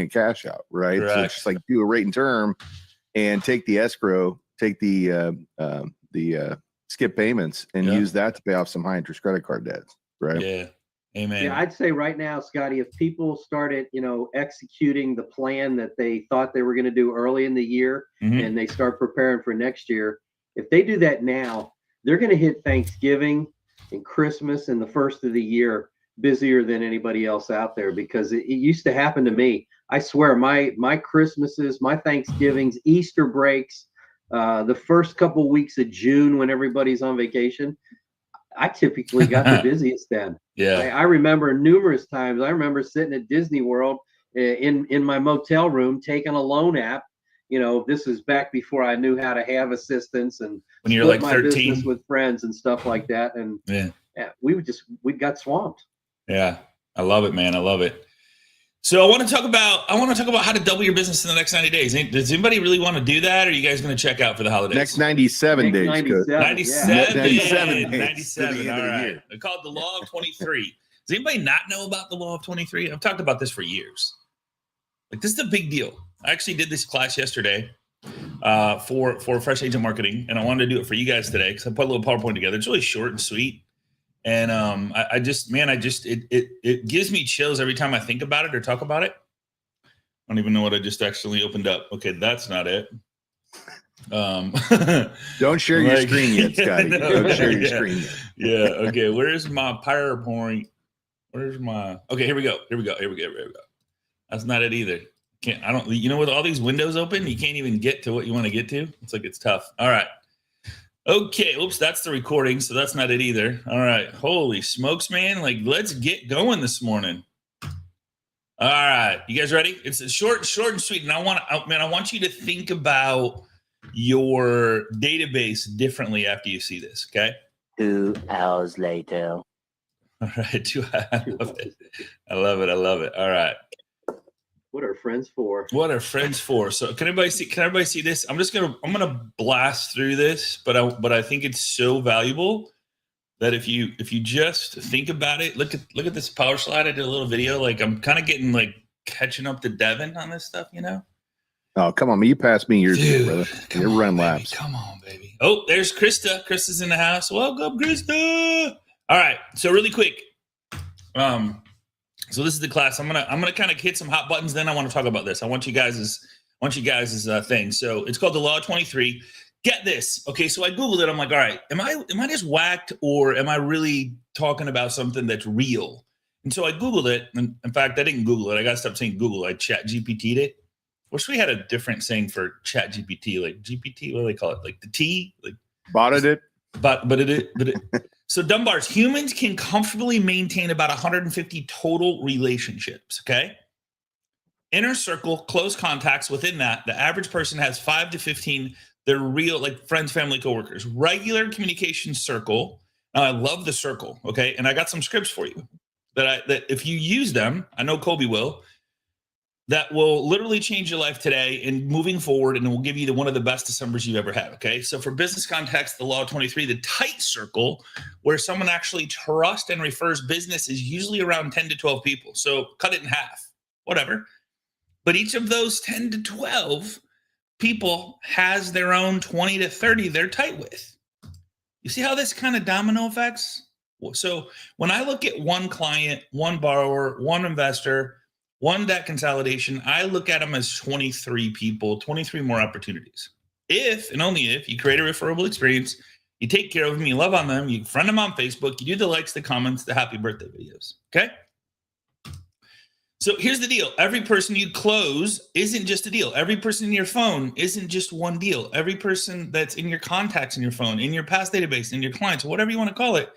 a cash out, right? Correct. So it's just like do a rate and term and take the escrow, take the skip payments and use that to pay off some high interest credit card debts, right? Yeah. Amen. Yeah, I'd say right now, Scotty, if people started, executing the plan that they thought they were going to do early in the year and they start preparing for next year, if they do that now, they're going to hit Thanksgiving and Christmas and the first of the year busier than anybody else out there, because it used to happen to me. I swear my Christmases, my Thanksgivings, Easter breaks, the first couple weeks of June when everybody's on vacation, I typically got the busiest then. Yeah. I remember numerous times. I remember sitting at Disney World in my motel room taking a loan app. This is back before I knew how to have assistants and when you're like 13 business with friends and stuff like that. And we got swamped. Yeah. I love it, man. I love it. So I want to talk about how to double your business in the next 90 days. Does anybody really want to do that? Or are you guys going to check out for the holidays? Next 97 days. 97 days. 97. All right. They call it the Law of 23. Does anybody not know about the Law of 23? I've talked about this for years. Like, this is a big deal. I actually did this class yesterday for Fresh Agent Marketing, and I wanted to do it for you guys today because I put a little PowerPoint together. It's really short and sweet. And it gives me chills every time I think about it or talk about it. I don't even know what I just actually opened up. Okay, that's not it. Don't share your screen yet, Scotty. Don't share your screen yet. Yeah. Okay. Where's my PowerPoint? Okay, here we go. That's not it either. With all these windows open, you can't even get to what you want to get to. It's like, it's tough. All right. Okay, oops, that's the recording, so that's not it either. All right, holy smokes, man. Like, let's get going this morning. All right, you guys ready? It's a short and sweet, and I want you to think about your database differently after you see this, okay? 2 hours later. All right, 2 hours. I love it. All right. What are friends for? So can everybody see this? I'm gonna blast through this, but I think it's so valuable that if you just think about it, look at this power slide. I did a little video. Like, I'm kind of getting like catching up to Devin on this stuff, Oh, come on, you passed me years ago, brother. You're running laps. Come on, baby. Oh, there's Krista. Krista's in the house. Welcome, Krista. All right. So really quick. So this is the class. I'm gonna kind of hit some hot buttons. Then I want to talk about this. I want you guys' thing. So it's called the Law of 23. Get this. Okay, so I Googled it. I'm like, all right, am I just whacked, or am I really talking about something that's real? And so I Googled it. And in fact, I didn't Google it. I got to stop saying Google. I chat GPT'd it. Wish we had a different saying for chat GPT, like GPT. What do they call it? Like the T? Like botted it. But so Dunbar's, humans can comfortably maintain about 150 total relationships. Okay. Inner circle, close contacts within that. The average person has 5 to 15. They're real, like friends, family, coworkers. Regular communication circle. Now, I love the circle. Okay. And I got some scripts for you that if you use them, I know Kobe will, that will literally change your life today and moving forward, and it will give you one of the best Decembers you've ever had, okay? So for business context, the Law of 23, the tight circle, where someone actually trusts and refers business, is usually around 10 to 12 people. So cut it in half, whatever. But each of those 10 to 12 people has their own 20 to 30 they're tight with. You see how this kind of domino effects? So when I look at one client, one borrower, one investor, one debt consolidation, I look at them as 23 people, 23 more opportunities. If and only if you create a referable experience, you take care of them, you love on them, you friend them on Facebook, you do the likes, the comments, the happy birthday videos, okay? So here's the deal. Every person you close isn't just a deal. Every person in your phone isn't just one deal. Every person that's in your contacts in your phone, in your past database, in your clients, whatever you want to call it,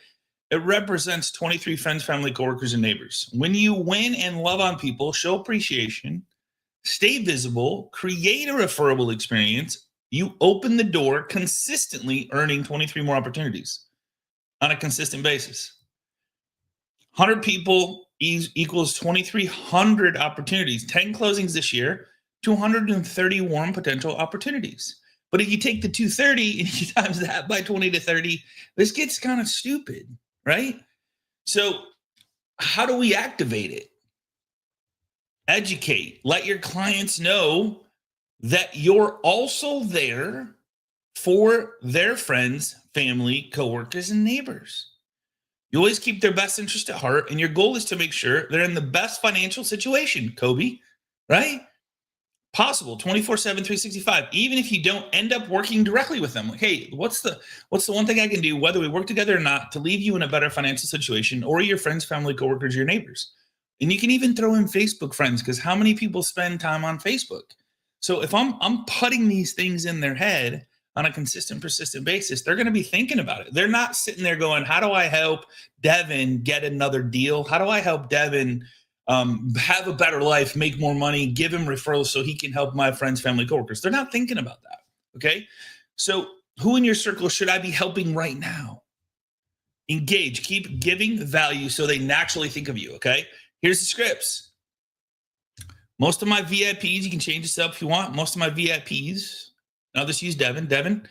it represents 23 friends, family, coworkers, and neighbors. When you win and love on people, show appreciation, stay visible, create a referable experience, you open the door consistently earning 23 more opportunities on a consistent basis. 100 people equals 2,300 opportunities, 10 closings this year, 230 warm potential opportunities. But if you take the 230 and you times that by 20 to 30, this gets kind of stupid. Right? So how do we activate it? educate, let your clients know that you're also there for their friends, family, coworkers, and neighbors. You always keep their best interest at heart, and your goal is to make sure they're in the best financial situation, Kobe, right? Possible 24/7, 365. Even if you don't end up working directly with them, like, hey, what's the one thing I can do, whether we work together or not, to leave you in a better financial situation, or your friends, family, coworkers, your neighbors? And you can even throw in Facebook friends, because how many people spend time on Facebook? So if I'm putting these things in their head on a consistent, persistent basis, they're going to be thinking about it. They're not sitting there going, how do I help Devin get another deal? How do I help Devin have a better life, make more money, give him referrals so he can help my friends, family, coworkers? They're not thinking about that. Okay. So who in your circle should I be helping right now? Engage, keep giving value so they naturally think of you. Okay. Here's the scripts. Most of my VIPs, you can change this up if you want. Most of my VIPs, I'll just use Devin. Devin,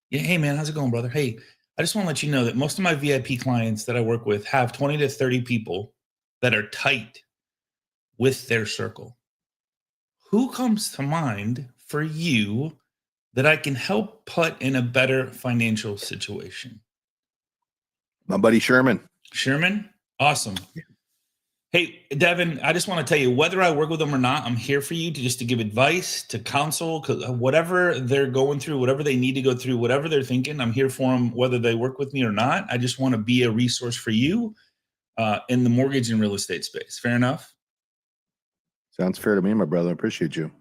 yeah, hey man, how's it going, brother? Hey, I just want to let you know that most of my VIP clients that I work with have 20 to 30 people that are tight with their circle. Who comes to mind for you that I can help put in a better financial situation? My buddy Sherman. Sherman? Awesome. Hey, Devin, I just want to tell you, whether I work with them or not, I'm here for you to give advice, to counsel, because whatever they're going through, whatever they need to go through, whatever they're thinking, I'm here for them, whether they work with me or not. I just want to be a resource for you in the mortgage and real estate space. Fair enough? Sounds fair to me, my brother. I appreciate you.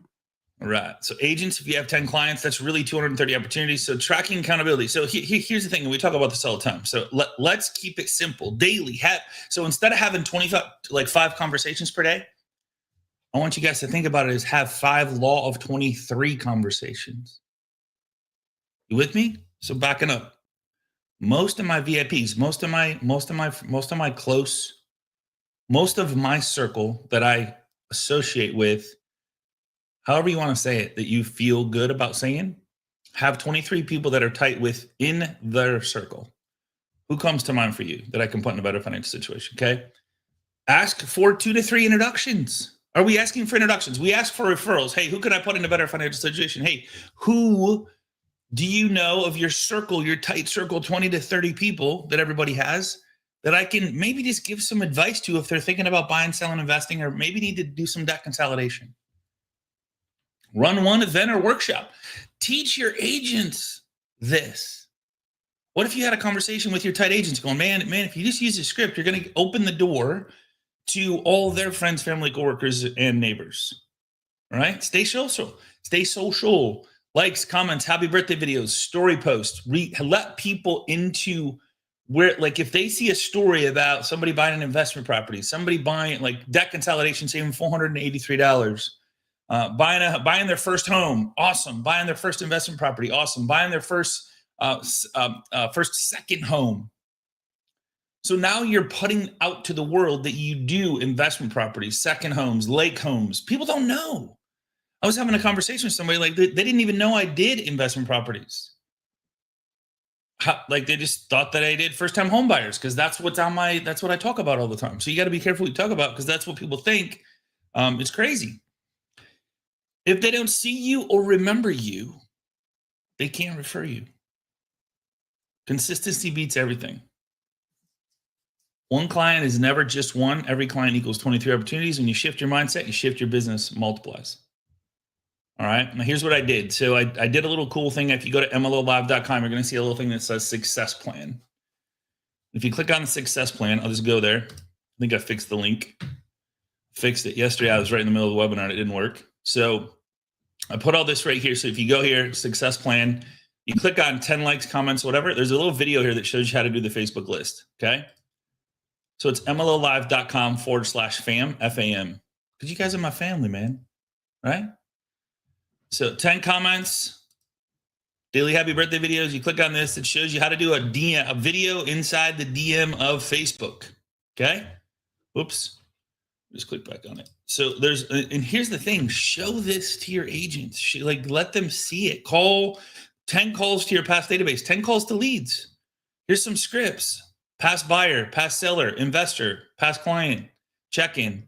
All right. So agents, if you have 10 clients, that's really 230 opportunities. So tracking accountability. So here's the thing, and we talk about this all the time. So let's keep it simple. Daily. So instead of having 5 conversations per day, I want you guys to think about it as have 5 law of 23 conversations. You with me? So backing up. Most of my VIPs, most of my circle that I associate with, however you want to say it, that you feel good about saying, have 23 people that are tight within their circle. Who comes to mind for you that I can put in a better financial situation? Okay. Ask for 2 to 3 introductions. Are we asking for introductions? We ask for referrals. Hey, who can I put in a better financial situation? Hey, who do you know of your circle, your tight circle, 20 to 30 people that everybody has, that I can maybe just give some advice to if they're thinking about buying, selling, investing, or maybe need to do some debt consolidation? Run one event or workshop. Teach your agents this. What if you had a conversation with your tight agents going, man, if you just use the script, you're going to open the door to all their friends, family, coworkers, and neighbors. All right? Stay social. Stay social. Likes, comments, happy birthday videos, story posts. Let people into where, like, if they see a story about somebody buying an investment property, somebody buying, like, debt consolidation, saving $483, buying their first home, awesome. Buying their first investment property, awesome. Buying their first second home. So now you're putting out to the world that you do investment properties, second homes, lake homes. People don't know. I was having a conversation with somebody, like, they didn't even know I did investment properties. Like, they just thought that I did first-time home buyers, because that's what I talk about all the time. So you got to be careful what you talk about, because that's what people think. It's crazy. If they don't see you or remember you, they can't refer you. Consistency beats everything. One client is never just one. Every client equals 23 opportunities. When you shift your mindset, you shift your business multiplies. All right. Now here's what I did. So I did a little cool thing. If you go to mlolive.com, you're going to see a little thing that says success plan. If you click on the success plan, I'll just go there. I think I fixed the link. Fixed it yesterday. I was right in the middle of the webinar and it didn't work. So I put all this right here. So if you go here, success plan, you click on 10 likes, comments, whatever. There's a little video here that shows you how to do the Facebook list. Okay. So it's mlolive.com/fam, F-A-M. Because you guys are my family, man. Right? So 10 comments, daily happy birthday videos. You click on this, it shows you how to do a video inside the DM of Facebook. Okay. Oops. Just click back on it. So and here's the thing, show this to your agents. Let them see it. Call 10 calls to your past database, 10 calls to leads. Here's some scripts: past buyer, past seller, investor, past client, check-in.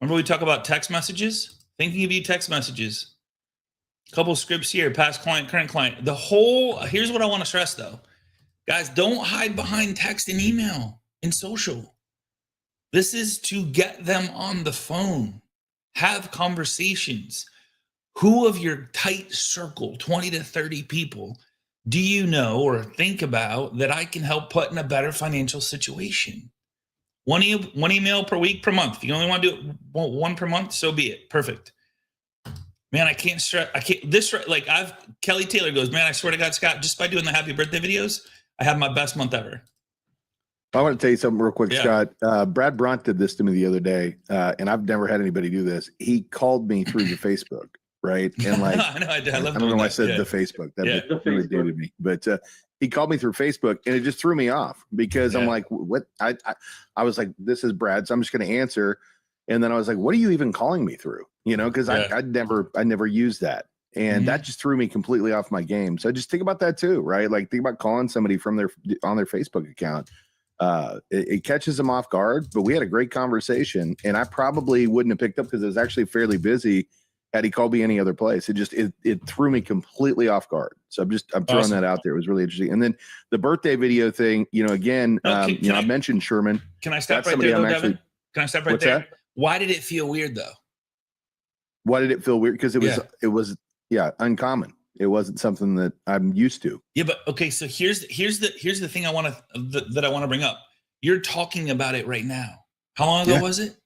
Remember we talk about text messages? Thinking of you text messages. A couple of scripts here, past client, current client. Here's what I want to stress though. Guys, don't hide behind text and email and social. This is to get them on the phone. Have conversations. Who of your tight circle, 20 to 30 people, do you know or think about that I can help put in a better financial situation? One email per week, per month. If you only want to do it one per month, so be it. Perfect. Man, I can't stress. Kelly Taylor goes, man, I swear to God, Scott, just by doing the happy birthday videos, I have my best month ever. I want to tell you something real quick, Scott. Brad Brunt did this to me the other day, and I've never had anybody do this. He called me through the Facebook, right? And like, I know, I love I don't know why I said the Facebook. That really dated me. But he called me through Facebook, and it just threw me off because I'm like, what? I was like, this is Brad, so I'm just going to answer. And then I was like, what are you even calling me through? You know, because I never used that. And that just threw me completely off my game. So just think about that too, right? Like think about calling somebody on their Facebook account. It catches them off guard, but we had a great conversation, and I probably wouldn't have picked up because it was actually fairly busy had he called me any other place. It threw me completely off guard. So I'm throwing that out there. It was really interesting. And then the birthday video thing, you know, again, I mentioned Sherman. Can I stop right there, though, Devin? Can I stop right there? That? Why did it feel weird though? Why did it feel weird? Because it was uncommon. It wasn't something that I'm used to. Yeah, but okay. So here's the thing I want to bring up. You're talking about it right now. How long ago was it?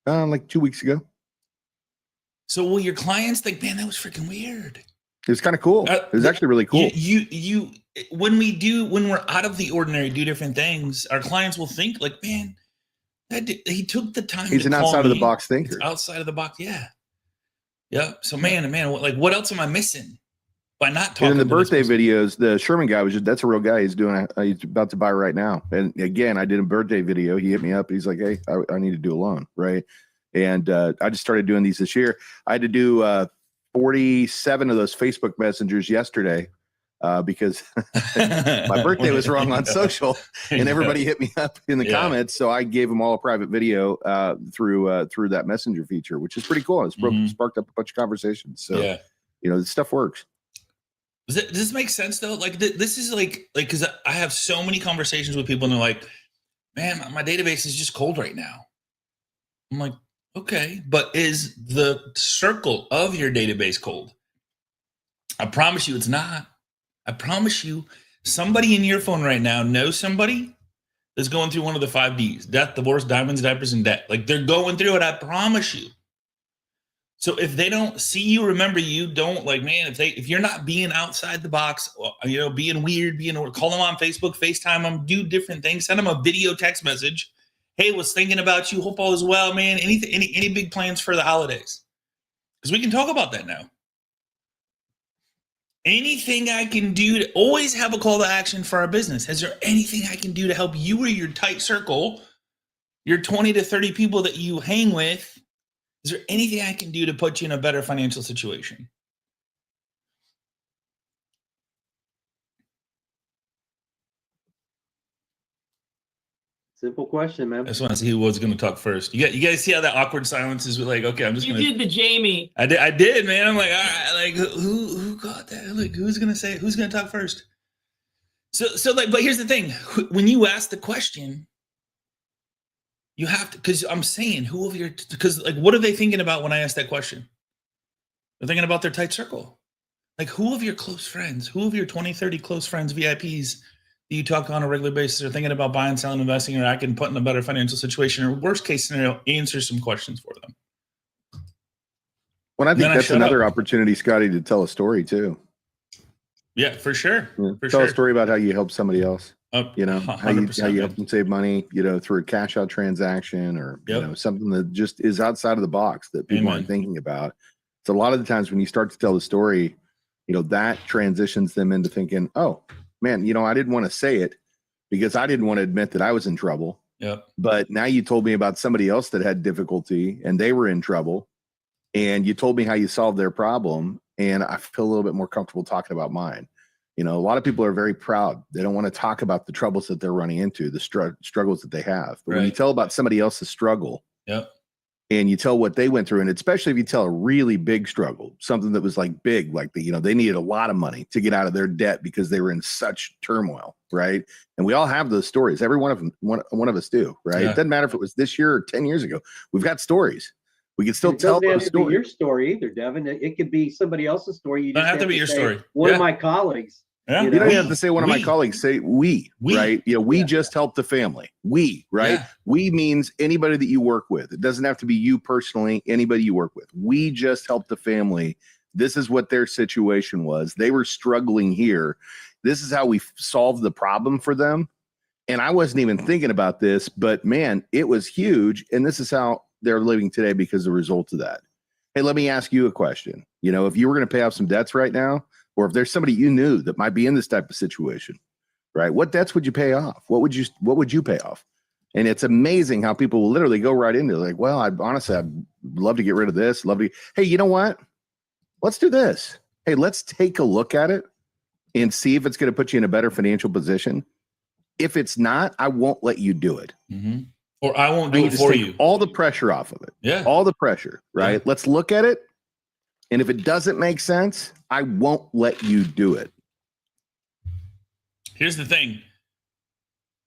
Like 2 weeks ago. So will your clients think, man, that was freaking weird? It was kind of cool. It was actually really cool. When we're out of the ordinary, do different things, our clients will think like, man, he took the time. He's an outside of the box thinker. It's outside of the box. Yeah. Yeah. So man, what else am I missing by not talking? And in the birthday videos, the Sherman guy that's a real guy. He's about to buy right now. And again, I did a birthday video. He hit me up. He's like, hey, I need to do a loan. Right. And I just started doing these this year. I had to do 47 of those Facebook messengers yesterday because my birthday was wrong on social, and everybody hit me up in the comments. So I gave them all a private video through that messenger feature, which is pretty cool. It's sparked up a bunch of conversations. So you know, this stuff works. Does this make sense though? Like this is like because I have so many conversations with people, and they're like, "Man, my database is just cold right now." I'm like, okay, but is the circle of your database cold? I promise you, it's not. I promise you, somebody in your phone right now knows somebody that's going through one of the 5 Ds: death, divorce, diamonds, diapers, and debt. Like they're going through it. I promise you. So if they don't see you, remember you, don't like, man, if you're not being outside the box, you know, being weird, call them on Facebook, FaceTime them, do different things, send them a video text message. Hey, was thinking about you. Hope all is well, man. Any big plans for the holidays? Because we can talk about that now. Anything I can do to always have a call to action for our business. Is there anything I can do to help you or your tight circle, your 20 to 30 people that you hang with? Is there anything I can do to put you in a better financial situation? Simple question, man. I just want to see who was going to talk first. You guys see how that awkward silence is? Like, okay, I'm just going to. You did the Jamie. I did, man. I'm like, all right, like who got that? Like, who's going to talk first? So like, but here's the thing. When you ask the question, you have to, because I'm saying because like, what are they thinking about when I ask that question? They're thinking about their tight circle. Like, who of your close friends, who of your 20, 30 close friends, VIPs, you talk on a regular basis, or thinking about buying, selling, investing, or I can put in a better financial situation, or worst case scenario, answer some questions for them. Well, I think that's another opportunity, Scotty, to tell a story too. Yeah, for sure. Yeah. Tell a story about how you help somebody else. You know, how you help them save money, you know, through a cash out transaction, or you know, something that just is outside of the box that people aren't thinking about. So a lot of the times when you start to tell the story, you know, that transitions them into thinking, oh man, you know, I didn't want to say it because I didn't want to admit that I was in trouble. Yep. But now you told me about somebody else that had difficulty and they were in trouble, and you told me how you solved their problem, and I feel a little bit more comfortable talking about mine. You know, a lot of people are very proud. They don't want to talk about the troubles that they're running into, the struggles that they have. But when you tell about somebody else's struggle, and you tell what they went through, and especially if you tell a really big struggle, something that was like big, like they needed a lot of money to get out of their debt because they were in such turmoil, right? And we all have those stories. Every one of them, one of us do, right? Yeah. It doesn't matter if it was this year or 10 years ago. We've got stories. We can still tell those stories. Your story either, Devin. It could be somebody else's story. You just have to be your story. One of my colleagues. Yeah. You don't have to say one of my colleagues. Say we. Right? We just helped the family. We, right? Yeah. We means anybody that you work with. It doesn't have to be you personally. Anybody you work with. We just helped the family. This is what their situation was. They were struggling here. This is how we solved the problem for them. And I wasn't even thinking about this, but man, it was huge. And this is how they're living today because of the result of that. Hey, let me ask you a question. If you were going to pay off some debts right now, or if there's somebody you knew that might be in this type of situation, right? What debts would you pay off? What would you pay off? And it's amazing how people will literally go right into it. Like, well, I'd love to get rid of this. Hey, you know what? Let's do this. Hey, let's take a look at it and see if it's going to put you in a better financial position. If it's not, I won't let you do it. Mm-hmm. Or I won't do it for you. All the pressure off of it. Yeah. All the pressure, right? Yeah. Let's look at it. And if it doesn't make sense, I won't let you do it. Here's the thing.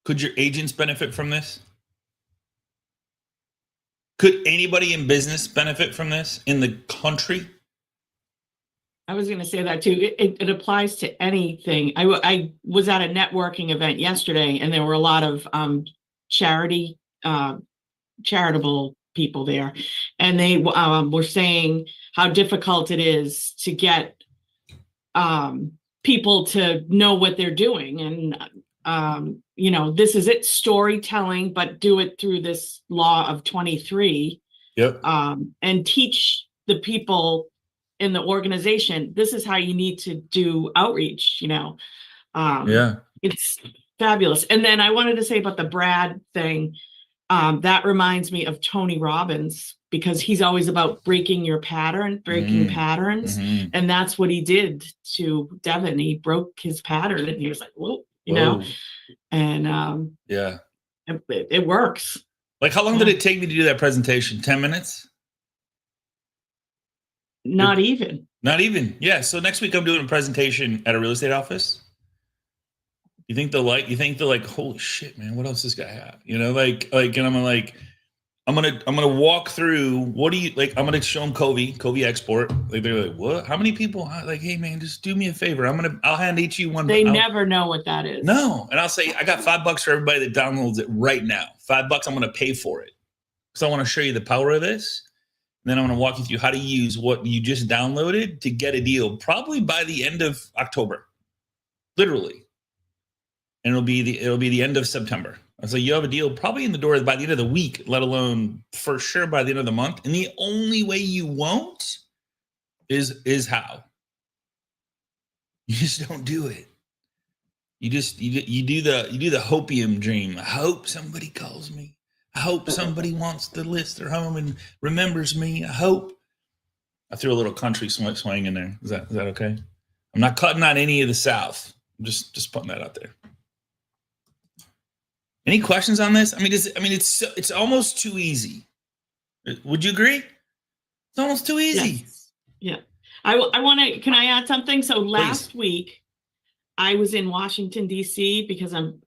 Could your agents benefit from this? Could anybody in business benefit from this in the country? I was going to say that too. It applies to anything. I was at a networking event yesterday, and there were a lot of charitable people there, and they were saying how difficult it is to get people to know what they're doing. And this is it, storytelling, but do it through this law of 23. Yep. And teach the people in the organization, this is how you need to do outreach. It's fabulous. And then I wanted to say about the Brad thing. That reminds me of Tony Robbins, because he's always about breaking patterns. Mm-hmm. And that's what he did to Devin. He broke his pattern, and he was like, whoa, and it works. Like, how long did it take me to do that presentation? 10 minutes? Not even. Yeah. So next week I'm doing a presentation at a real estate office. You think they're like, holy shit, man, what else does this guy have? And I'm gonna walk through, what do you like? I'm gonna show them Covey export. Like, they're like, what? How many people? Like, hey man, just do me a favor. I'll hand each you one. They never know what that is. No. And I'll say, I got $5 for everybody that downloads it right now. $5, I'm gonna pay for it. So I want to show you the power of this. And then I'm going to walk you through how to use what you just downloaded to get a deal, probably by the end of October, literally. And it'll be the end of September. So you have a deal probably in the door by the end of the week, let alone for sure by the end of the month. And the only way you won't is how. You just don't do it. You do the hopium dream. I hope somebody calls me. I hope somebody wants to list their home and remembers me. I hope. I threw a little country swing in there. Is that okay? I'm not cutting on any of the South. I'm just putting that out there. Any questions on this? It's almost too easy. Would you agree? It's almost too easy. Yes. Yeah. I want to. Can I add something? So last week, I was in Washington D.C. because I'm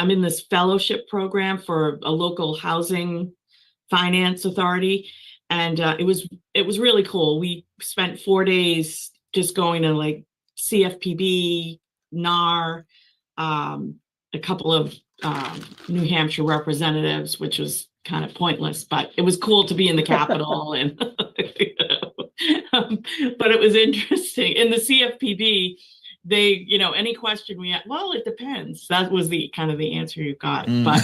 in this fellowship program for a local housing finance authority. And it was really cool. We spent 4 days just going to like CFPB, NAR, a couple of New Hampshire representatives, which was kind of pointless, but it was cool to be in the Capitol. And but it was interesting. In the CFPB, they, any question we had, well, it depends. That was the kind of the answer you got. But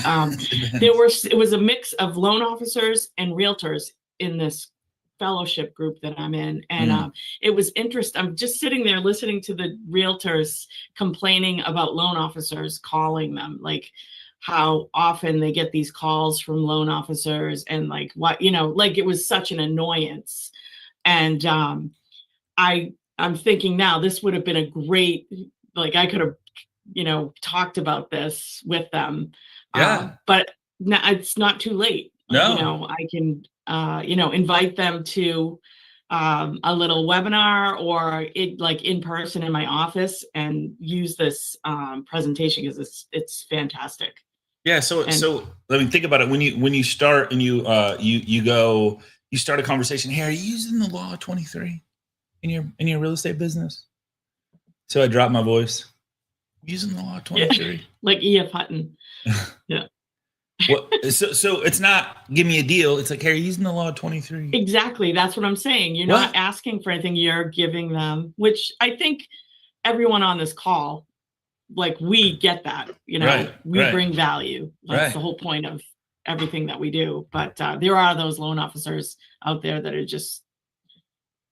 it was a mix of loan officers and realtors in this fellowship group that I'm in. And it was interesting. I'm just sitting there listening to the realtors complaining about loan officers calling them, like how often they get these calls from loan officers and like what, like it was such an annoyance. And I'm thinking now this would have been a great, like I could have, talked about this with them. Yeah. But now it's not too late. No. invite them to a little webinar or like in person in my office and use this presentation because it's fantastic. Yeah. So let me think about it. When you start and you start a conversation. Hey, are you using the law of 23 in your real estate business? So I dropped my voice. Using the law of 23, yeah, like E.F. Hutton. Yeah. Well, so it's not give me a deal. It's like, hey, are you using the law of 23? Exactly. That's what I'm saying. You're not asking for anything. You're giving them, which I think everyone on this call, like we get that, we bring value. That's the whole point of everything that we do. But there are those loan officers out there that are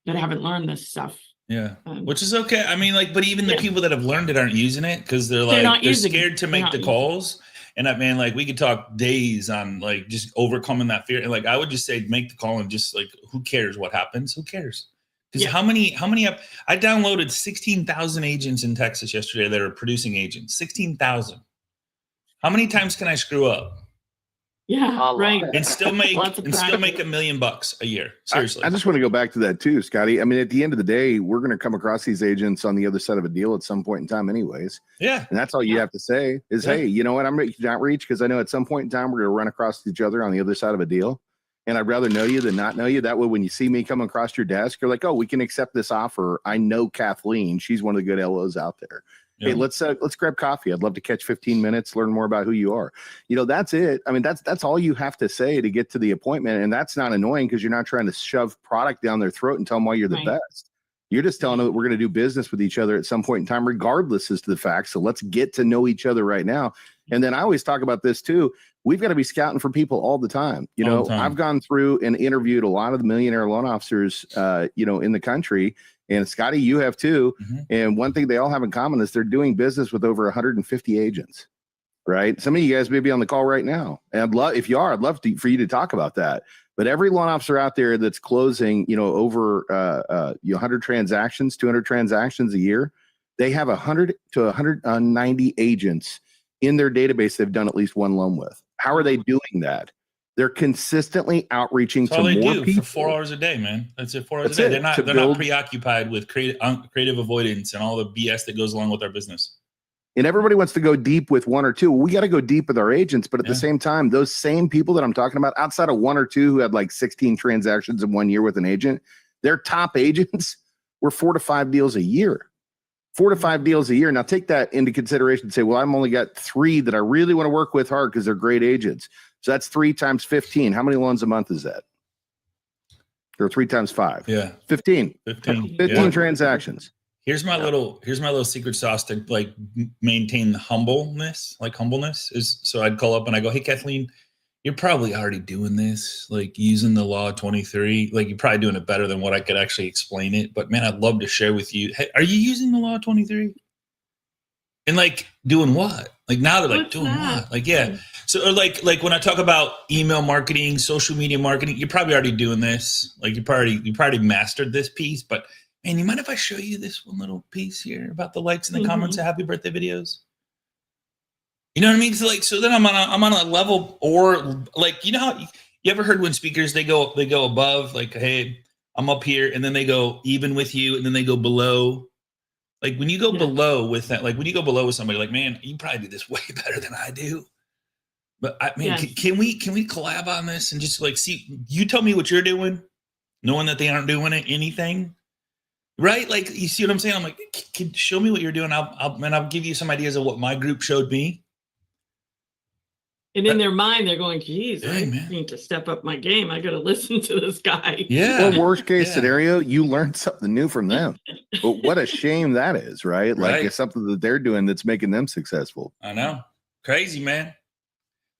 that haven't learned this stuff. Yeah, which is okay. I mean, like, but even the people that have learned it aren't using it because they're scared to make the calls. And man, like, we could talk days on like just overcoming that fear. And like, I would just say, make the call and just like, who cares what happens? Who cares? Because how many? I downloaded 16,000 agents in Texas yesterday that are producing agents. 16,000. How many times can I screw up? Yeah, right. And still make $1 million a year. Seriously. I just want to go back to that too, Scotty. I mean, at the end of the day, we're going to come across these agents on the other side of a deal at some point in time anyways. Yeah. And that's all you have to say is, hey, you know what? I'm reaching outreach because I know at some point in time we're going to run across each other on the other side of a deal. And I'd rather know you than not know you. That way, when you see me come across your desk, you're like, oh, we can accept this offer. I know Kathleen. She's one of the good LOs out there. Hey, let's grab coffee. I'd love to catch 15 minutes, learn more about who you are. That's it. I mean, that's all you have to say to get to the appointment. And that's not annoying because you're not trying to shove product down their throat and tell them why you're the best. You're just telling them that we're going to do business with each other at some point in time, regardless as to the facts. So let's get to know each other right now. And then I always talk about this too. We've got to be scouting for people all the time. I've gone through and interviewed a lot of the millionaire loan officers, in the country. And Scotty, you have too. Mm-hmm. And one thing they all have in common is they're doing business with over 150 agents, right? Some of you guys may be on the call right now. And I'd love for you to talk about that. But every loan officer out there that's closing, over 100 transactions, 200 transactions a year, they have 100 to 190 agents in their database they've done at least one loan with. How are they doing that? They're consistently outreaching to more people for 4 hours a day, man. That's it. 4 hours a day. They're not preoccupied with creative avoidance and all the BS that goes along with our business. And everybody wants to go deep with one or two. We got to go deep with our agents, but at the same time, those same people that I'm talking about, outside of one or two who had like 16 transactions in 1 year with an agent, their top agents were 4 to 5 deals a year. 4 to 5 deals a year. Now take that into consideration and say, well, I've only got 3 that I really want to work with hard because they're great agents. So that's 3 times 15. How many loans a month is that? Or 3 times 5? Yeah. 15 transactions. Here's my little secret sauce to like maintain the humbleness. Is so I'd call up and I go, hey, Kathleen, you're probably already doing this, like using the law of 23. Like you're probably doing it better than what I could actually explain it. But man, I'd love to share with you. Hey, are you using the law of 23? And like doing what? Like now they're like, doing what? Like, yeah. So or like when I talk about email marketing, social media marketing, you're probably already doing this. Like you probably mastered this piece, but man, you mind if I show you this one little piece here about the likes and the comments of happy birthday videos? You know what I mean? So then I'm on a level, or like, how you ever heard when speakers, they go above, like, hey, I'm up here, and then they go even with you, and then they go below. Like when you go below with that, like when you go below with somebody, like, man, you probably do this way better than I do. But can we collab on this and just like see, you tell me what you're doing, knowing that they aren't doing anything, right? Like you see what I'm saying? I'm like, can show me what you're doing. I'll give you some ideas of what my group showed me. And in their mind, they're going, geez, I need to step up my game. I got to listen to this guy. Yeah. Well, worst case scenario, you learned something new from them. But what a shame that is, right? Like it's something that they're doing that's making them successful. I know. Crazy, man.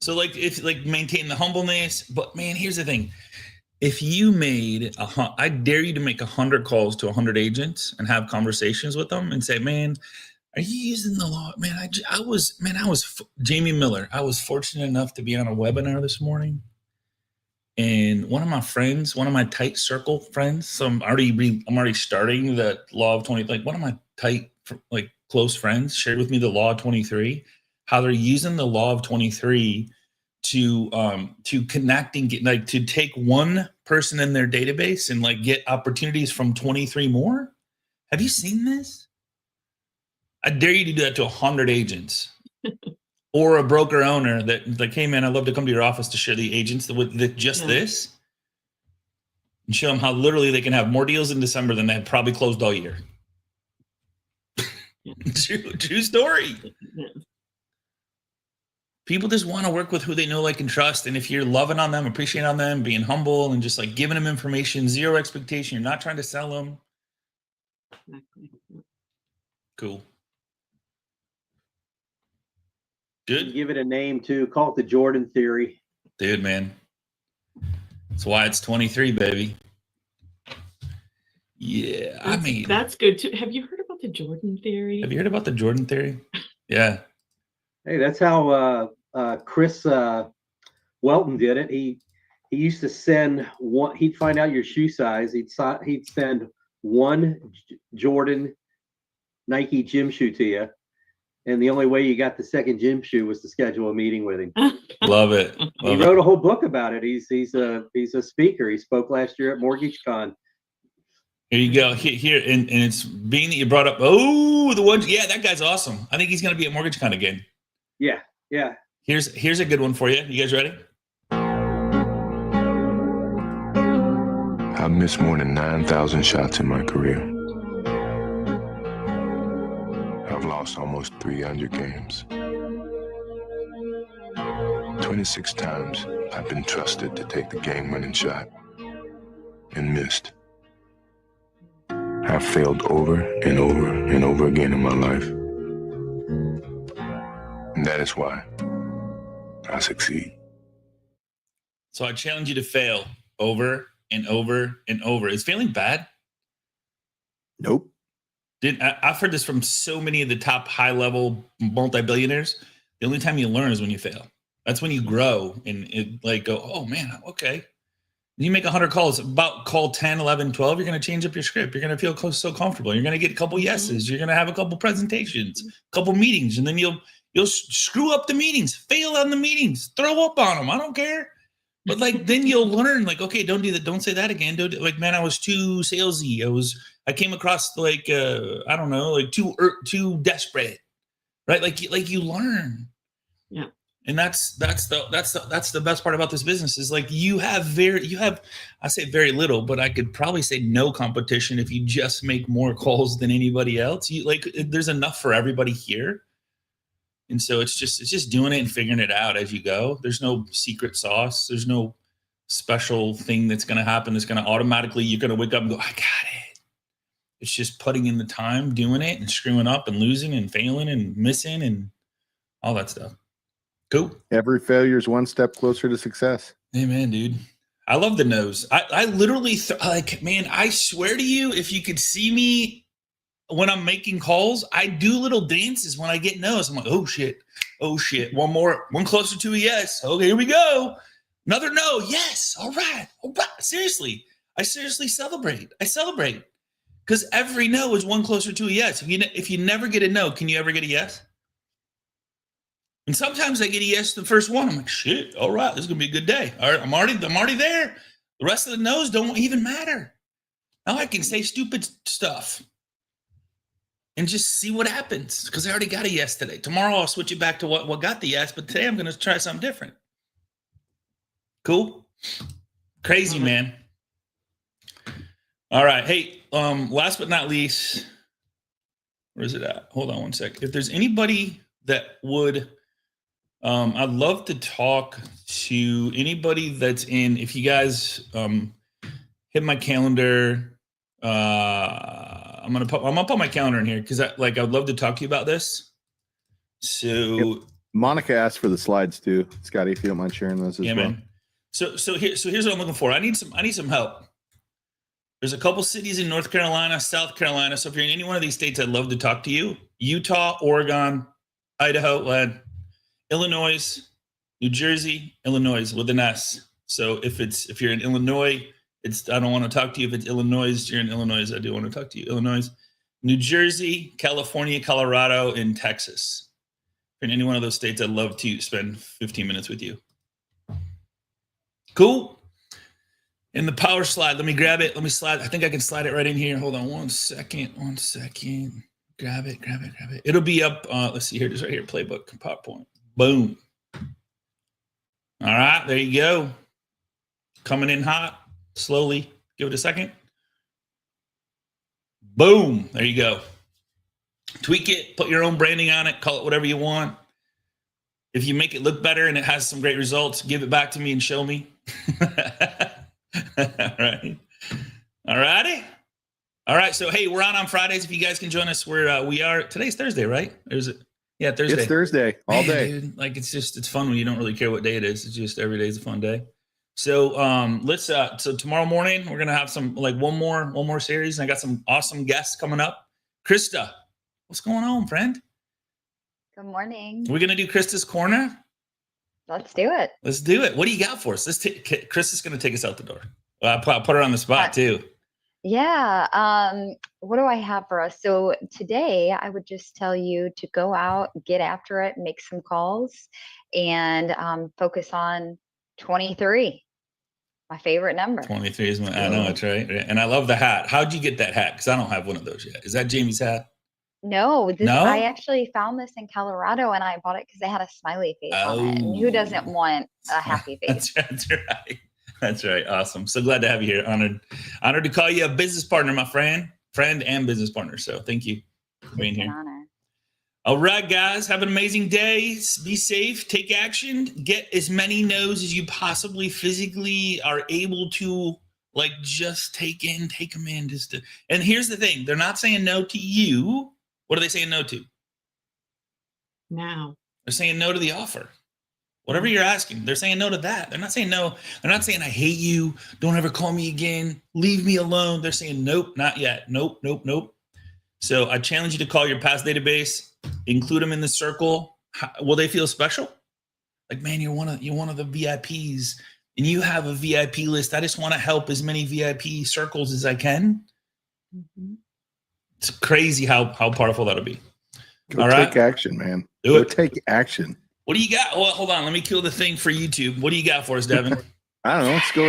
So like, if like maintain the humbleness, but man, here's the thing. If you made I dare you to make 100 calls to 100 agents and have conversations with them and say, man, are you using the law? Man, I was Jamie Miller. I was fortunate enough to be on a webinar this morning. And one of my friends, one of my tight circle friends, so I'm already starting the law of 20. Like one of my tight, like close friends shared with me the law of 23, how they're using the law of 23 to connect and get like to take one person in their database and like get opportunities from 23 more. Have you seen this? I dare you to do that to 100 agents or a broker owner that like, hey man, I'd love to come to your office to share the agents with this and show them how literally they can have more deals in December than they had probably closed all year. True story. People just want to work with who they know, like, and trust. And if you're loving on them, appreciating on them, being humble, and just like giving them information, zero expectation, you're not trying to sell them. Exactly. Cool. Good. Give it a name too. Call it the Jordan theory. Dude, man. That's why it's 23, baby. Yeah, I mean, that's good too. Have you heard about the Jordan theory? Have you heard about the Jordan theory? Yeah. Hey, that's how Chris Welton did it. He used to send one. He'd find out your shoe size. He'd send one Jordan Nike gym shoe to you, and the only way you got the second gym shoe was to schedule a meeting with him. Love it. He wrote a whole book about it. He's a speaker. He spoke last year at Mortgage Con. Here you go. Here, and it's being that you brought up. Oh, the one. Yeah, that guy's awesome. I think he's going to be at Mortgage Con again. Yeah. Here's a good one for you. You guys ready? I've missed more than 9,000 shots in my career. I've lost almost 300 games. 26 times I've been trusted to take the game-winning shot and missed. I've failed over and over and over again in my life. And that is why I succeed. So I challenge you to fail over and over and over. Is failing bad? Nope. I've heard this from so many of the top high-level multi-billionaires. The only time you learn is when you fail. That's when you grow and it like go, oh man, okay. You make 100 calls, about call 10, 11, 12, you're going to change up your script. You're going to feel so comfortable. You're going to get a couple yeses. You're going to have a couple presentations, a couple meetings, and then you'll screw up the meetings, fail on the meetings, throw up on them. I don't care. But like, then you'll learn like, okay, don't do that. Don't say that again. Don't like, man, I was too salesy. I came across like, I don't know, like too desperate, right? Like you learn. Yeah. And that's the best part about this business is like I say very little, but I could probably say no competition if you just make more calls than anybody else. There's enough for everybody here. And so it's just doing it and figuring it out as you go. There's no secret sauce. There's no special thing that's going to happen. That's going to automatically, you're going to wake up and go, I got it. It's just putting in the time, doing it and screwing up and losing and failing and missing and all that stuff. Cool. Every failure is one step closer to success. Amen, dude. I love the nose. I literally man, I swear to you, if you could see me when I'm making calls, I do little dances when I get no's. I'm like, oh shit. One closer to a yes. Okay, here we go. Another no. Yes. All right. Seriously. I seriously celebrate. Because every no is one closer to a yes. If you never get a no, can you ever get a yes? And sometimes I get a yes to the first one. I'm like, shit, all right, this is gonna be a good day. All right, I'm already there. The rest of the no's don't even matter. Now I can say stupid stuff and just see what happens because I already got a yes today. Tomorrow I'll switch it back to what got the yes, but today I'm gonna try something different. Cool? Crazy, man. All right. Hey, last but not least, where is it at? Hold on one sec. If there's anybody that would I'd love to talk to anybody that's in. If you guys hit my calendar, I'm gonna put my calendar in here because I'd love to talk to you about this. So yep. Monica asked for the slides too, Scotty. If you don't mind sharing those as well. Man. So here's what I'm looking for. I need some help. There's a couple cities in North Carolina, South Carolina. So if you're in any one of these states, I'd love to talk to you. Utah, Oregon, Idaho, Illinois, New Jersey, Illinois with an S. So if you're in Illinois, I don't want to talk to you. If it's Illinois, you're in Illinois, I do want to talk to you. Illinois, New Jersey, California, Colorado, and Texas. If you're in any one of those states, I'd love to spend 15 minutes with you. Cool. In the power slide, let me grab it. Let me slide. I think I can slide it right in here. Hold on 1 second. 1 second. Grab it. It'll be up. Let's see here. Just right here. Playbook. PowerPoint. Boom. All right. There you go. Coming in hot. Slowly. Give it a second. Boom. There you go. Tweak it. Put your own branding on it. Call it whatever you want. If you make it look better and it has some great results, give it back to me and show me. All right. All righty. All right. So, hey, we're on Fridays. If you guys can join us, we are. Today's Thursday, right? Or is it? Yeah, Thursday. It's Thursday all day. Man, dude, like it's fun when you don't really care what day it is. It's just every day is a fun day. So so tomorrow morning we're gonna have some like one more series, and I got some awesome guests coming up. Krista, what's going on, friend? Good morning. We're gonna do Krista's Corner. Let's do it. Let's do it. What do you got for us? Chris is gonna take us out the door. I'll put her on the spot too. Yeah. What do I have for us? So today I would just tell you to go out, get after it, make some calls, and focus on 23. My favorite number. 23 is I know it's right. And I love the hat. How'd you get that hat? Because I don't have one of those yet. Is that Jamie's hat? No, No? I actually found this in Colorado and I bought it because they had a smiley face on it. And who doesn't want a happy face? That's right. That's right. Awesome. So glad to have you here. Honored to call you a business partner, my friend and business partner. So thank you for being here. It's an honor. All right, guys, have an amazing day. Be safe, take action, get as many no's as you possibly physically are able to, like, just take them in. And here's the thing. They're not saying no to you. What are they saying no to? Now. They're saying no to the offer. Whatever you're asking, they're saying no to that. They're not saying no. They're not saying, I hate you. Don't ever call me again. Leave me alone. They're saying, nope, not yet. Nope. So I challenge you to call your past database, include them in the circle. Will they feel special? Like, man, you're one of the VIPs and you have a VIP list. I just want to help as many VIP circles as I can. Mm-hmm. It's crazy how powerful that'll be. Go take action, man. Go take action. What do you got? Well, hold on. Let me kill the thing for YouTube. What do you got for us, Devin? I don't know. Let's go.